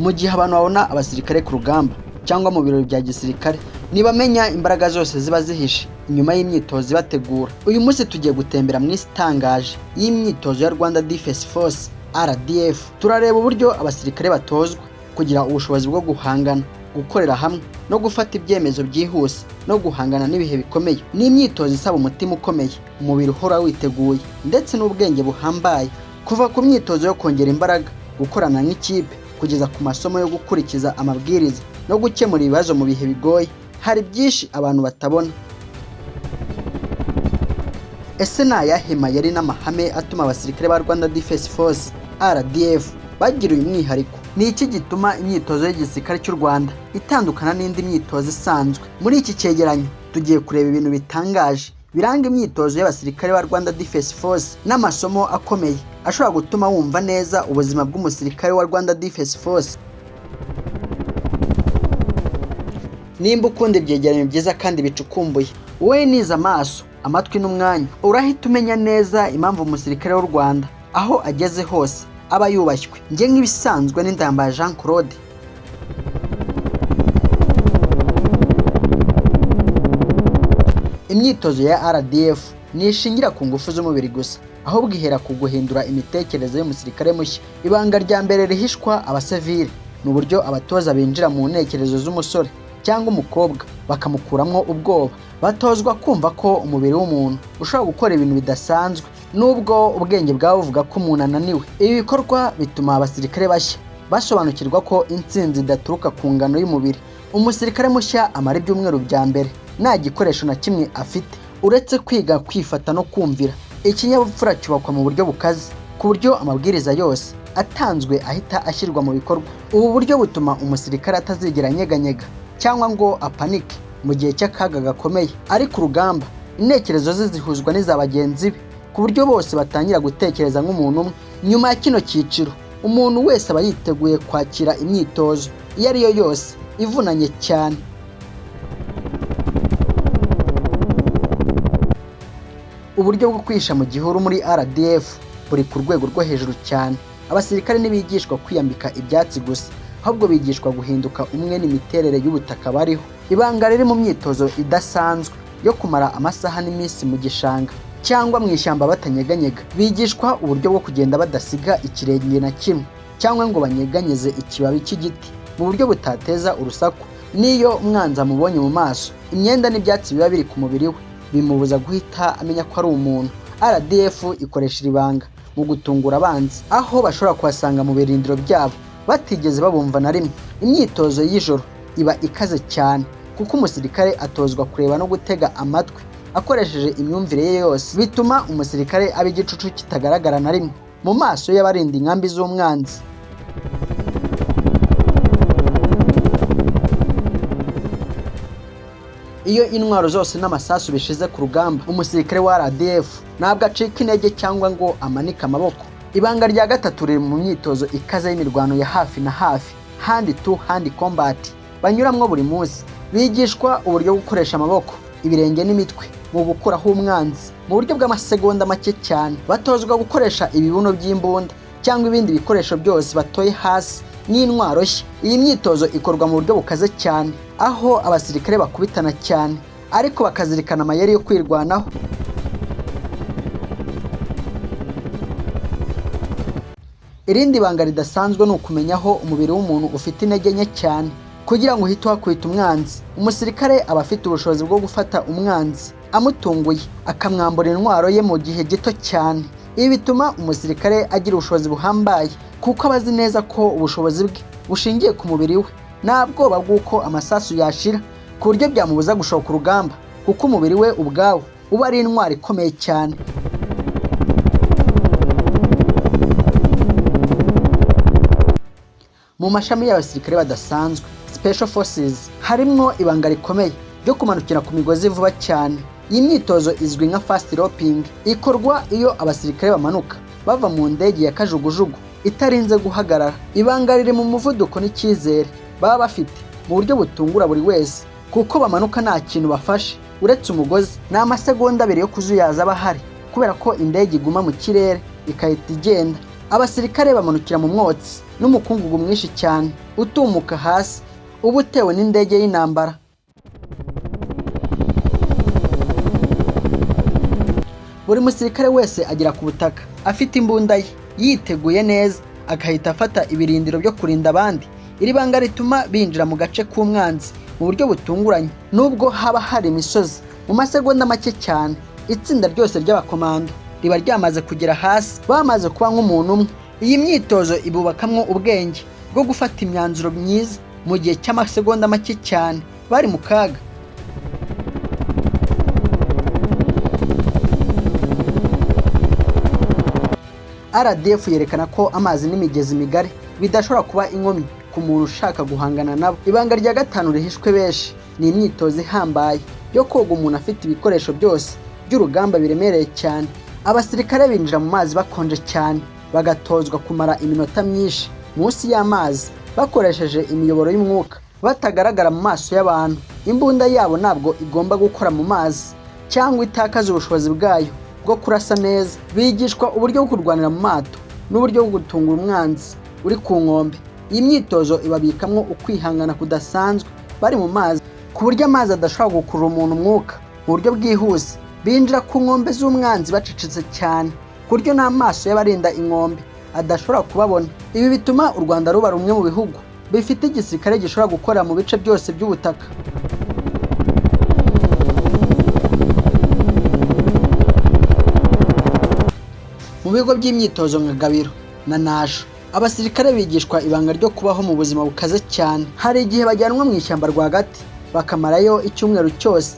mu gihe abantu babona abasirikare ku rugamba cyangwa mu birori bya gisirikare nibamenya imbaraga zose ziba zihishe inyuma y'imyitozo ibategura. Uyu munsi tugiye gutembera mu isi itangaje y'imyitozo ya Rwanda Defence Force RDF. Turareba uburyo abasirikare batozwa kugira ubushobozi bwo guhangana, gukorera hamwe no gufata ibyemezo byihuse no guhangana n'ibihe bikomeye. Ni imyitozo isaba umutima ukomeye, umubiri uhora witeguye ndetse n'ubwenge buhambaye. Kuva ku myitozo yo kongera imbaraga, gukorana nk'ikipe, kugeza ku masomo yo gukurikiza amabwiriza no gukemura ibibazo mu bihe bigoye, hari byinshi abantu batabona. Ese ni ayahe mayeri n'amahame atuma abasirikare ba Rwanda Defence Force RDF bagira uyu mwihariko? Ni iki gituma imyitozo y'igisirikare cy'u Rwanda itandukana n'indi myitozo isanzwe? Muri iki cyegeranyo tugiye kureba ibintu bitangaje biranga imyitozo y'abasirikare ba Rwanda Defence Force n'amasomo akomeye ashobora gutuma wumva neza ubuzima bw'umusirikare wa Rwanda Defence Force. Nimba ukunda ibyegeranyo byiza kandi bicukumbuye, wowe niza amaso, amatwi n'umwanya, urahita umenya neza impamvu umusirikare w'u Rwanda aho ageze hose aba yubashywe. Njye nk'ibisanzwe n'Indambaye Jean Claude. Imyitozo ya RDF nishingira ku ngufu z'umubiri gusa, ahubwo ihera ku guhindura imitekerereze y'umusirikare mushya. Ibanga rya mbere rihishwa abasivili ni uburyo abatoza binjira mu ntekerezo z'umusore cyangwa umukobwa bakamukuramo ubwoba. Batozwa kumva ko umubiri w'umuntu ushobora gukora ibintu bidasanzwe nubwo ubwenge bwawe buvuga ko umuntu ananiwe. Ibi bikorwa bituma abasirikare bashya basobanukirwa ko intsinzi idaturuka ku ngano y'umubiri. Umusirikare mushya amara ibyumweru bya mbere nta gikoresho na kimwe afite uretse kwiga kwifata no kumvira. Ikinyabupfura cyubakwa mu buryo bukaze ku buryo amabwiriza yose atanzwe ahita ashyirwa mu bikorwa. Ubu buryo butuma umusirikare atazigera anyeganyega cyangwa ngo apanike mu gihe cy'akaga gakomeye. Ari ku rugamba, intekerezo ze zihuzwa n'iza bagenzi be ku buryo bose batangira gutekereza nk'umuntu umwe. Nyuma ya kino cyiciro, umuntu wese aba yiteguye kwakira imyitozo iyo ari yo yose ivunanye cyane. Uburyo bwo kwisha mu gihuru muri RDF buri ku rwego rwo hejuru cyane. Abasirikare ntibigishwa kwiyambika ibyatsi gusa, ahubwo bigishwa guhinduka umwe n'imiterere y'ubutaka bariho. Ibanga riri mu myitozo idasanzwe yo kumara amasaha n'iminsi mu gishanga cyangwa mu ishyamba batanyeganyega. Bigishwa uburyo bwo kugenda badasiga ikirenge na kimwe cyangwa ngo banyeganyeze ikibabi cy'igiti mu buryo butateza urusaku. Niyo umwanzi amubonye mu maso, imyenda n'ibyatsi biba biri ku mubiri we bimubuza guhita amenya ko ari umuntu. RDF ikoresha ibanga mu gutungura abanzi, aho bashobora kuhasanga mu birindiro byabo batigeze babumva na rimwe. Imyitozo y'ijoro iba ikaze cyane kuko umusirikare atozwa kureba no gutega amatwi akoresheje imyumvire ye yose. Bituma umusirikare aba igicucu kitagaragara na rimwe mu maso y'abarinda inkambi z'umwanzi. Iyo intwaro zose n'amasasu bishize ku rugamba, umusirikare wa RDF ntabwo acika intege cyangwa ngo amanike amaboko. Ibanga rya gatatu riri mu myitozo ikaze y'imirwano ya hafi na hafi, hand to hand combat, banyuramwo buri munsi. Bigishwa uburyo gukoresha amaboko, ibirenge n'imitwe mu gukuraho umwanzi mu buryo bw'amasegonda make cyane. Batozwa gukoresha ibibuno by'imbunda cyangwa ibindi bikoresho byose batoye hasi n'intwaro nshya. Iyi myitozo ikorwa mu buryo bukaze cyane, aho abasirikare bakubitana cyane ariko bakazirikana amayeri yo kwirwanaho. Irindi banga ridasanzwe ni ukumenya aho umubiri w'umuntu ufite intege nke cyane kugira ngo uhite wakubita umwanzi. Umusirikare aba afite ubushobozi bwo gufata umwanzi amutunguye akamwambura intwaro ye mu gihe gito cyane. Ibi bituma umusirikare agira ubushobozi buhambaye kuko aba azi neza ko ubushobozi bwe bushingiye ku mubiri we. Nta bwoba bw'uko amasasu yashira ku buryo byamubuza gushoka urugamba kuko umubiri we ubwawo uba ari intwaro ikomeye cyane. Mu mashami y'abasirikare badasanzwe Special Forces harimwo ibanga rikomeye ryo kumanukira ku migozi vuba cyane. Iyi myitozo izwi nka fast roping, ikorwa iyo abasirikare bamanuka bava mu ndege ya kajugujugu itarinze guhagarara. Ibanga riri mu muvuduko n'icyizere baba bafite mu buryo butungura buri wese kuko bamanuka nta kintu bafashe uretse umugozi. Ni amasegonda abiri yo kuzuyaza bahari kubera ko indege iguma mu kirere ikahita igenda. abasirikare bamanukira mu mwotsi n'umukungugu mwinshi cyane utumuka hasi uba utewe n'indege y'intambara. Buri musirikare wese agera ku butaka afite imbunda ye yiteguye neza, agahita afata ibirindiro byo kurinda abandi. Iri banga rituma binjira mu gace k'umwanzi mu buryo butunguranye. Nubwo haba hari imisozi, mu masegonda make cyane itsinda ryose ry'abakomando riba ryamaze kugera hasi, bamaze kuba nk'umuntu umwe. Iyi myitozo ibubakamwo ubwenge bwo gufata imyanzuro myiza mu gihe cy'amasegonda make cyane bari mu kaga. RDF yerekana ko amazi n'imigezi migari bidashobora kuba inkomyi ku muntu ushaka guhangana nabo. Ibanga rya gatanu rihishwe benshi ni imyitozo ihambaye yo koga umuntu afite ibikoresho byose by'urugamba biremereye cyane. Abasirikare binjira mu mazi bakonje cyane, bagatozwa kumara iminota myinshi munsi y'amazi bakoresheje imiyoboro y'umwuka, batagaragara mu maso y'abantu. Imbunda yabo ntabwo igomba gukora mu mazi cyangwa itakaza ubushobozi bwayo bwo kurasa neza. Bigishwa uburyo bwo kurwanira mu mato n'uburyo bwo gutungura umwanzi uri ku nkombe. Iyi myitozo ibabikamwo ukwihangana kudasanzwe bari mu mazi, ku buryo amazi adashobora gukurura umuntu umwuka mu buryo bwihuse. Binjira ku nkombe z'umwanzi bacecetse cyane ku buryo n'amaso y'abarinda inkombe adashobora kubabona. Ibi bituma u Rwanda ruba rumwe mu bihugu bifite igisirikare gishobora gukorera mu bice byose by'ubutaka. Mu bigo by'imyitozo nka Gabiro na Nasho, abasirikare bigishwa ibanga ryo kubaho mu buzima bukaze cyane. Hari igihe bajyanwa mu ishyamba rwagati bakamarayo icyumweru cyose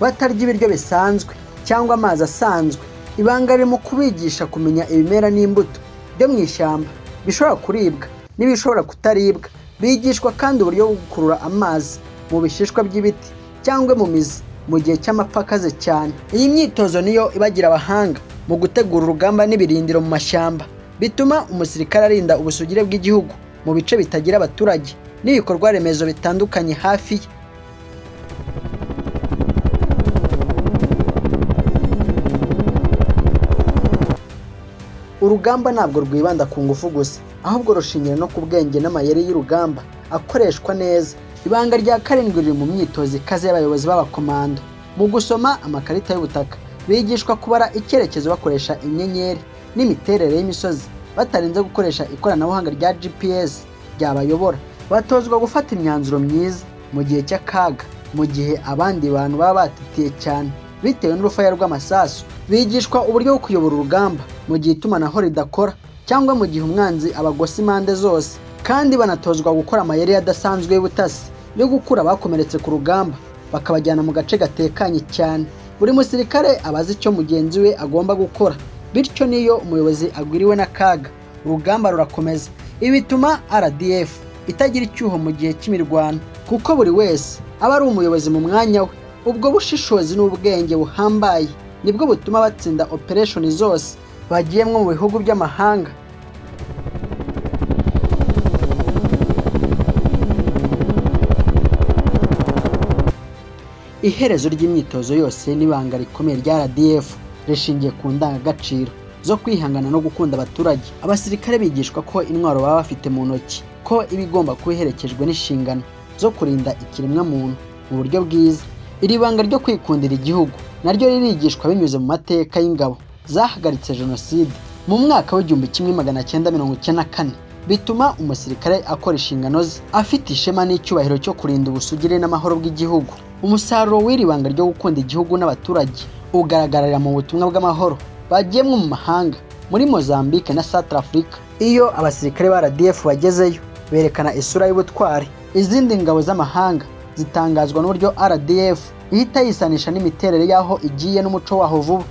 batarya ibiryo bisanzwe cyangwa amazi asanzwe. Ibanga riri mu kubigisha kumenya ibimera n'imbuto byo mu ishyamba bishobora kuribwa n'ibishobora kutaribwa. Bigishwa kandi uburyo bwo gukurura amazi mu bishishwa by'ibiti cyangwa mu mizi mu gihe cy'amapfa akaze cyane. Iyi myitozo niyo ibagira abahanga mu gutegura urugamba n'ibirindiro mu mashyamba, bituma umusirikare arinda ubusugire bw'igihugu mu bice bitagira abaturage n'ibikorwa remezo bitandukanye hafi ye. Urugamba ntabwo rwibanda ku ngufu gusa, ahubwo rushingira no ku bwenge n'amayeri y'urugamba akoreshwa neza. Ibanga rya karindwi riri mu myitozo ikaze y'abayobozi b'abakomando. Mu gusoma amakarita y'ubutaka, bigishwa kubara icyerekezo bakoresha inyenyeri n'imiterere y'imisozi batarinze gukoresha ikoranabuhanga rya GPS ryabayobora. Batozwa gufata imyanzuro myiza mu gihe cy'akaga, mu gihe abandi bantu baba batitiye cyane bitewe n'urufaya rw'amasasu. Bigishwa uburyo bwo kuyobora urugamba mu gihe itumanaho ridakora cyangwa mu gihe umwanzi abagose impande zose. Kandi banatozwa gukora amayeri adasanzwe y'ubutasi yo gukura abakomeretse ku rugamba bakabajyana mu gace gatekanye cyane. Buri musirikare abazi icyo mugenzi we agomba gukora, bityo niyo umuyobozi agwiriwe n'akaga urugamba rurakomeza. Ibi bituma RDF itagira icyuho mu gihe cy'imirwano, kuko buri wese aba ari umuyobozi mu mwanya we. Ubwo bushishozi n'ubwenge buhambaye nibwo butuma batsinda operation zose bagiyemwo mu bihugu by'amahanga. Iherezo ry'imyitozo yose n'ibanga rikomeye rya RDF rishingiye ku ndangagaciro zo kwihangana no gukunda abaturage. Abasirikare bigishwa ko intwaro baba bafite mu ntoki ko iba igomba kuba iherekejwe n'inshingano zo kurinda ikiremwa muntu mu buryo bwiza. Iri banga ryo kwikundira igihugu naryo ririgishwa binyuze mu mateka y'ingabo zahagaritse jenoside mu mwaka w'1994, bituma umusirikare akora inshingano ze afite ishema n'icyubahiro cyo kurinda ubusugire n'amahoro bw'igihugu. Umusaruro w'iri banga ryo gukunda igihugu n'abaturage ugaragarira mu butumwa bw'amahoro bagiyemwe mu mahanga muri Mozambique na South Africa. Iyo abasirikare ba RDF bagezeyo berekana isura y'ubutwari. Izindi ngabo z'amahanga zitangazwa n'uburyo RDF ihita yisanisha n'imiterere y'aho igiye n'umuco waho vuba.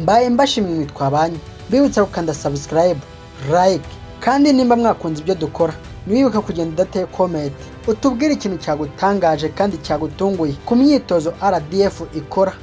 Mbaye mbashimwe twabanye, bibutsa gukanda subscribe, like, kandi nimba mwakunze ibyo dukora niwibuka kugenda udateye comment utubwire ikintu cyagutangaje kandi cyagutunguye ku myitozo RDF ikora.